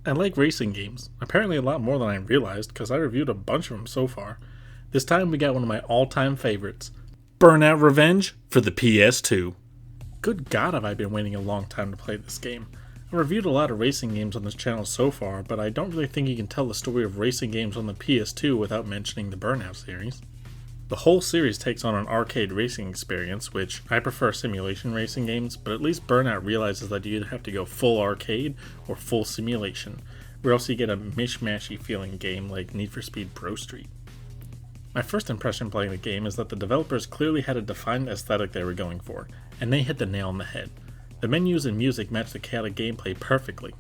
I like racing games, apparently a lot more than I realized because I reviewed a bunch of them so far. This time we got one of my all-time favorites, Burnout Revenge for the PS2. Good God, have I been waiting a long time to play this game. I've reviewed a lot of racing games on this channel so far, but I don't really think you can tell the story of racing games on the PS2 without mentioning the Burnout series. The whole series takes on an arcade racing experience, which I prefer simulation racing games, but at least Burnout realizes that you either have to go full arcade or full simulation, or else you get a mishmashy feeling game like Need for Speed Pro Street. My first impression playing the game is that the developers clearly had a defined aesthetic they were going for, and they hit the nail on the head. The menus and music match the chaotic gameplay perfectly.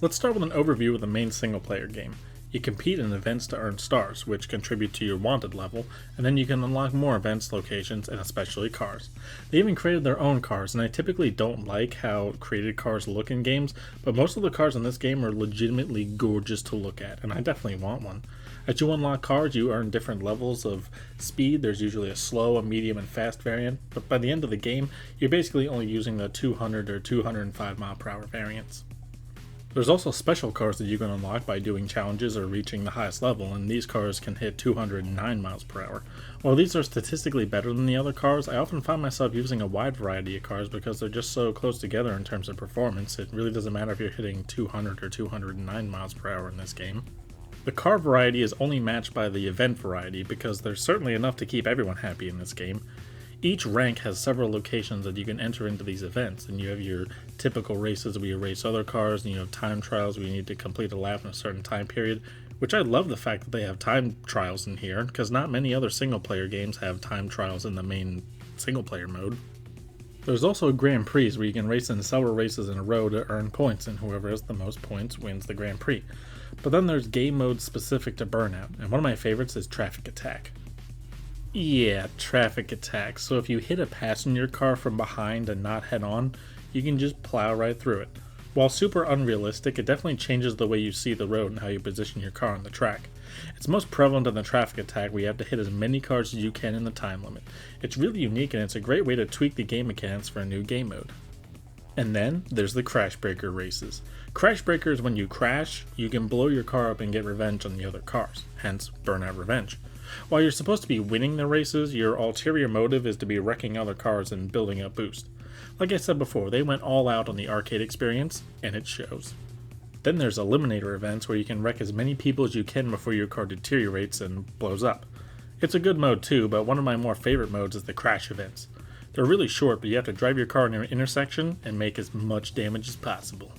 Let's start with an overview of the main single-player game. You compete in events to earn stars, which contribute to your wanted level, and then you can unlock more events, locations, and especially cars. They even created their own cars, and I typically don't like how created cars look in games, but most of the cars in this game are legitimately gorgeous to look at, and I definitely want one. As you unlock cars, you earn different levels of speed. There's usually a slow, a medium, and fast variant, but by the end of the game, you're basically only using the 200 or 205 mile per hour variants. There's also special cars that you can unlock by doing challenges or reaching the highest level, and these cars can hit 209 miles per hour. While these are statistically better than the other cars, I often find myself using a wide variety of cars because they're just so close together in terms of performance. It really doesn't matter if you're hitting 200 or 209 miles per hour in this game. The car variety is only matched by the event variety because there's certainly enough to keep everyone happy in this game. Each rank has several locations that you can enter into these events, and you have your typical races where you race other cars, and you have time trials where you need to complete a lap in a certain time period, which I love the fact that they have time trials in here, because not many other single-player games have time trials in the main single-player mode. There's also Grand Prix where you can race in several races in a row to earn points, and whoever has the most points wins the Grand Prix. But then there's game modes specific to Burnout, and one of my favorites is Traffic Attack. Yeah, traffic attack. So if you hit a passenger car from behind and not head on, you can just plow right through it. While super unrealistic, it definitely changes the way you see the road and how you position your car on the track. It's most prevalent in the traffic attack where you have to hit as many cars as you can in the time limit. It's really unique and it's a great way to tweak the game mechanics for a new game mode. And then there's the Crash Breaker races. Crash Breaker is when you crash, you can blow your car up and get revenge on the other cars, hence Burnout Revenge. While you're supposed to be winning the races, your ulterior motive is to be wrecking other cars and building up boost. Like I said before, they went all out on the arcade experience, and it shows. Then there's Eliminator events where you can wreck as many people as you can before your car deteriorates and blows up. It's a good mode too, but one of my more favorite modes is the crash events. They're really short, but you have to drive your car in an intersection and make as much damage as possible.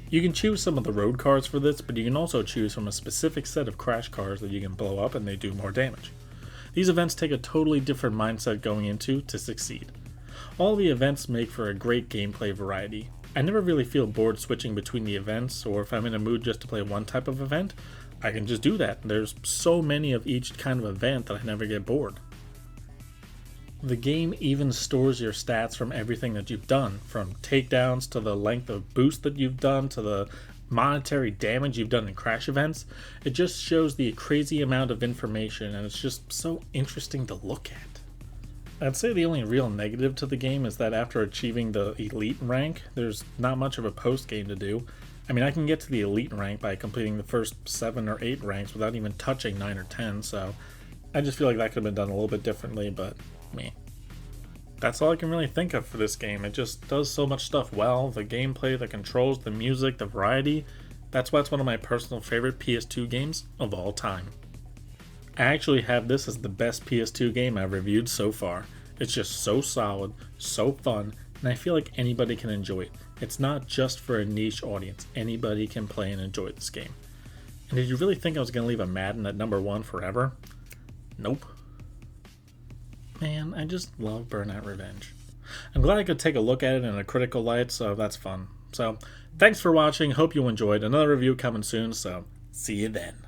You can choose some of the road cars for this, but you can also choose from a specific set of crash cars that you can blow up and they do more damage. These events take a totally different mindset going into to succeed. All the events make for a great gameplay variety. I never really feel bored switching between the events, or if I'm in a mood just to play one type of event, I can just do that. There's so many of each kind of event that I never get bored. The game even stores your stats from everything that you've done, from takedowns to the length of boost that you've done to the monetary damage you've done in crash events. It just shows the crazy amount of information and it's just so interesting to look at. I'd say the only real negative to the game is that after achieving the elite rank, there's not much of a post game to do. I mean, I can get to the elite rank by completing the first 7 or 8 ranks without even touching 9 or 10, so I just feel like that could have been done a little bit differently, but meh. That's all I can really think of for this game. It just does so much stuff well. The gameplay, the controls, the music, the variety. That's why it's one of my personal favorite PS2 games of all time. I actually have this as the best PS2 game I've reviewed so far. It's just so solid, so fun, and I feel like anybody can enjoy it. It's not just for a niche audience. Anybody can play and enjoy this game. And did you really think I was going to leave a Madden at number 1 forever? Nope. Man, I just love Burnout Revenge. I'm glad I could take a look at it in a critical light, so that's fun. So, thanks for watching, hope you enjoyed. Another review coming soon, so see you then.